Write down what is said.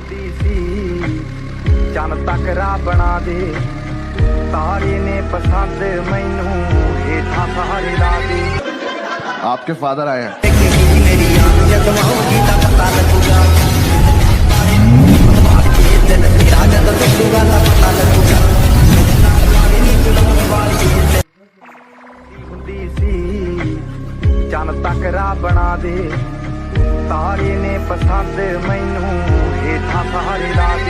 ਹੁੰਦੀ ਸੀ ਚੰਨ ਤੱਕ ਰਾਹ ਬਣਾ ਦੇ ਤਾਰੇ ਨੇ ਪਸੰਦ ਮੈਨੂੰ ਹੇਠਾਂ ਸਹਾਰੇ ਲਾ ਦੇ। आपके फादर आए हैं। मेरी आंख जब आओगी तब पता लगूगा दिल तेरा जब टूटूगा तब पता लगूगा। ਹੁੰਦੀ ਸੀ ਚੰਨ ਤੱਕ ਰਾਹ ਬਣਾ ਦੇ ਤਾਰੇ ਨੇ ਪਸੰਦ ਮੈਨੂੰ ਹੇਠਾਂ ਸਹਾਰੇ ਲਾ ਦੇ।